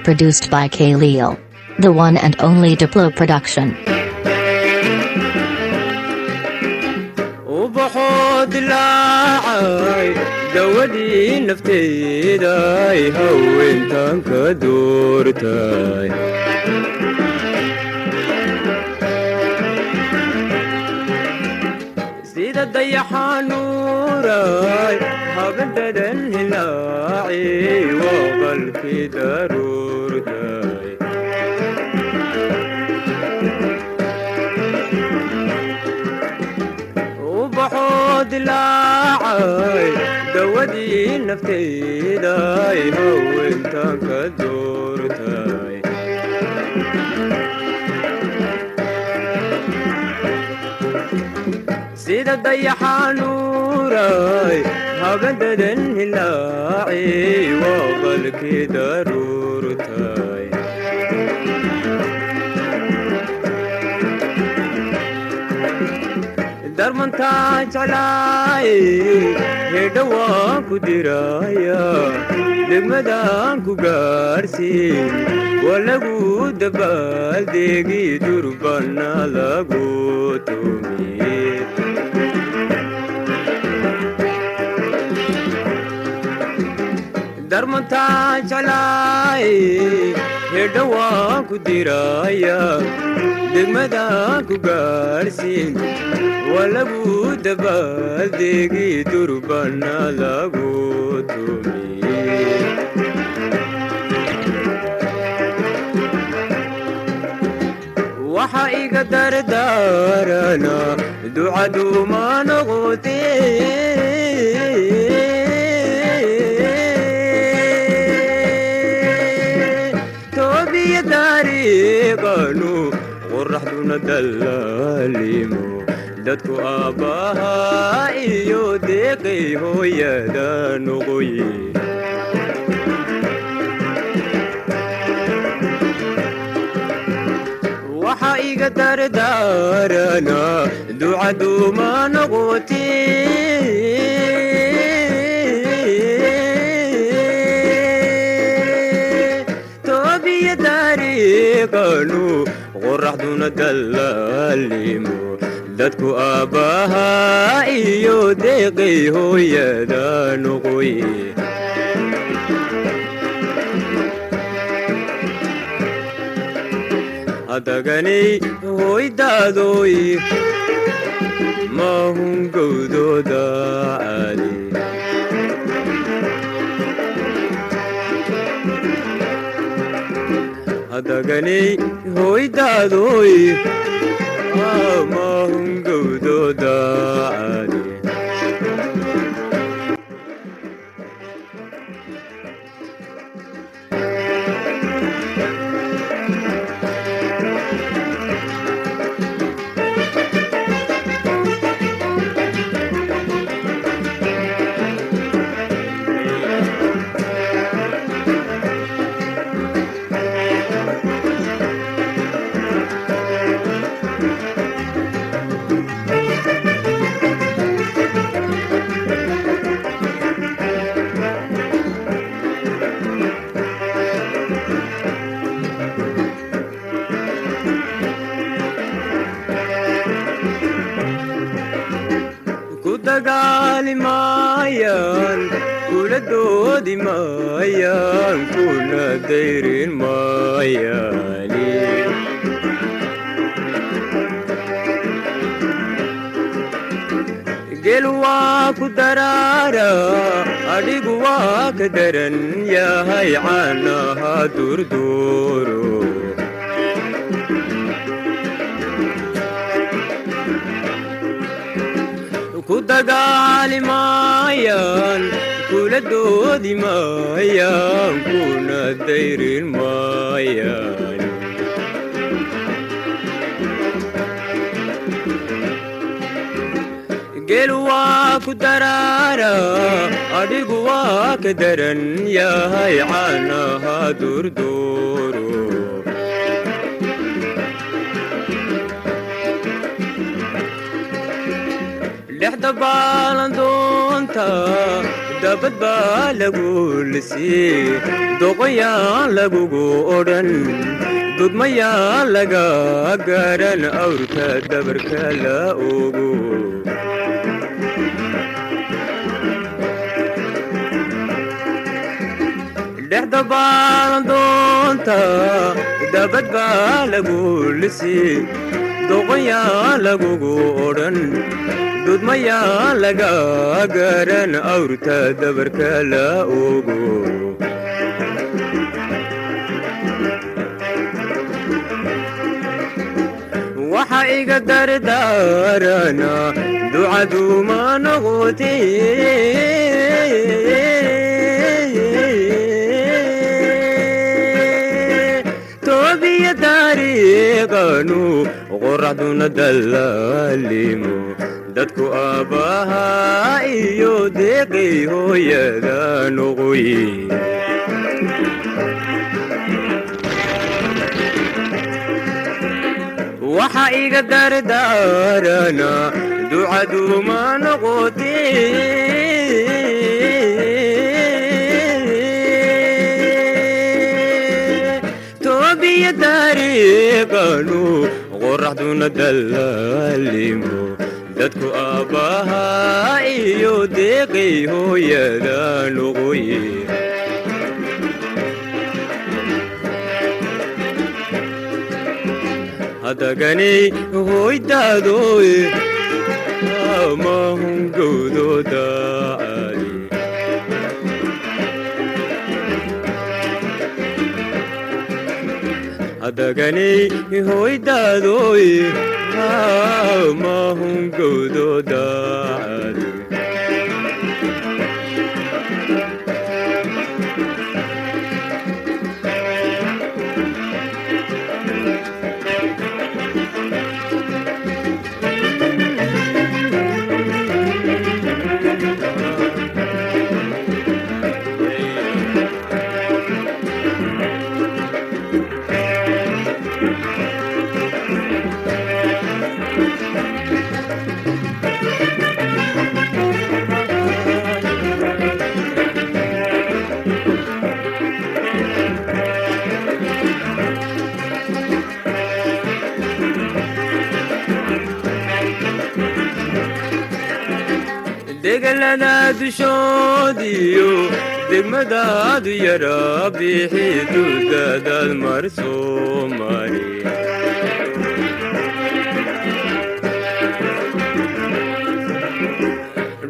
Produced by K. Leo. The one and only Diplo production. وبحود لاعي دودي نفتي داي هوين تانك دورتاي سيدة ضيحة نوراي هبدد الهلاعي وغل في ضرورتاي وبحود لاعي دودي نفتي داي هوين تانك دورتاي سيدة ضيحة نوراي هبدد الهلاعي وغلك ضرورتاي درمن تاج علاي هدواكو درايا دمدانكو غارسين ولغو دبال ديغي دربانا لغو تومي درمن تاج علاي هدواكو درايا دمدانكو غارسين ولغو دبال ديغي دربانا لغو تومي waxa iga dardaarana ducadu ma noqotee toobiya dariiqanu qorraxduna dallaalimo dadku aabbaha iyo deeqay hooyada noqoye waxa iga dardaarana ducadu ma noqotee toobiya dariiqanu qorraxduna dallaalimo dadku aabbaha iyo deeqay hooyada noqoye adaganay hooydaadoy mahun gowdooda caali adaganay hooydaadoy mahun gowdooda caali dagaali maayaan kula doodi maayaan kuna dayrin maayaani gel waa ku daraara adhigu waa ka daran yahay caanaha durduuro ku dagaali maayaan kula doodi maayaan kuna dayrin maayaan gel waa ku daraara adhigu waa ka daran yahay caanaha durduuro dhexda baalan doonta dabad baa lagu lisii doqoyaan lagugu odhan dudmayaa laga garan awrka dabarka la ogo dhexda baalan doonta dabad baa lagu lisii doqoyaa lagugu odhan dudmayaa laga garan awrta dabarka la ogo waxa iga dardaarana ducadu ma noqotee dariiqanu qoraxduna dallaalimo dadku aabbahaa iyo deeqay hooyada noqoye waxa iga dardaarana ducadu ma noqotee dariiqanu qoraxduna dallaalimo dadku aabbahaa iyo deeqay hooyada noqoye hadaganay hoydaadoy amahungowdooda hadaganay hoydaadoy amahungowdooda degalada dushoodiyo degmadaadu yara bixi dudadaad mar soo mari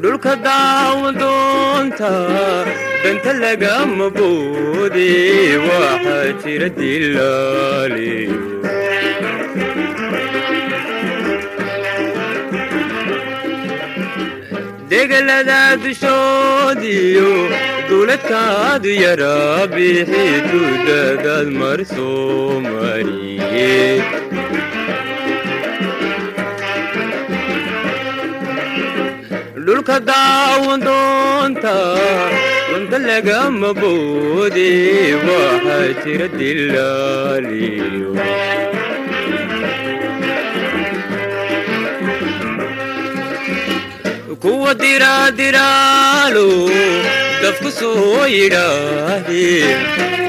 dhulka daawan doonta danta lagama boode waxaa jira dilaaliyo degalada dushoodiyo duuladkaadu yara bixi dudadaad mar soo mariye dhulka daawan doonta danta lagama boode waxaa jira dilaaliyo kuwa diraadiraalo dafku soo yidhaahdeen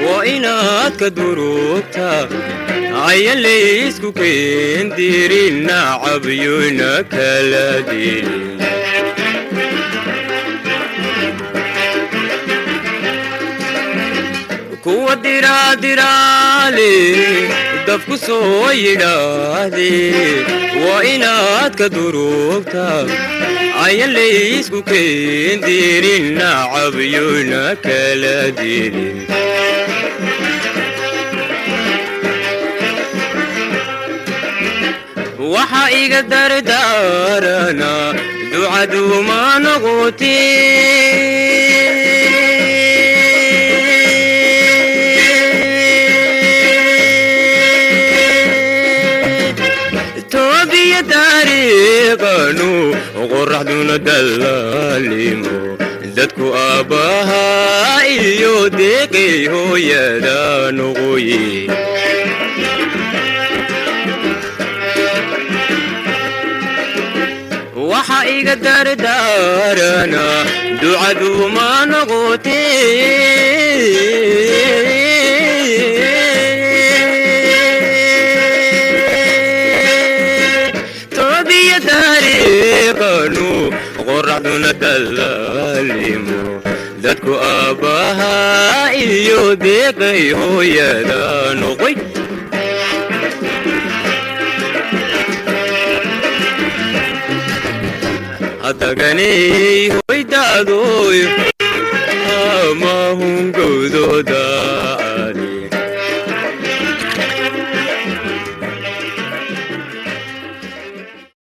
waa inaad ka durugta ayan laysku keendirin nacabyona kala dilin kuwa diraadiraale dafku soo yidhaahdeen waa inaad ka durugta ayan laysku keendirin nacabyona kala dilin waxa iga dardaarana ducadu ma noqotee toobiya dariiqanu qoraxduna dallaalimo dadku aabbahaa iyo deeqay hooyada noqoye waxa iga dardaarana ducadu ma noqotee toobiya taariikhanu qoraxduna dallaalimo dadku aabbaha iyo deeqay hooyada noqoy hadaganay hoydaadoy amahungowdooda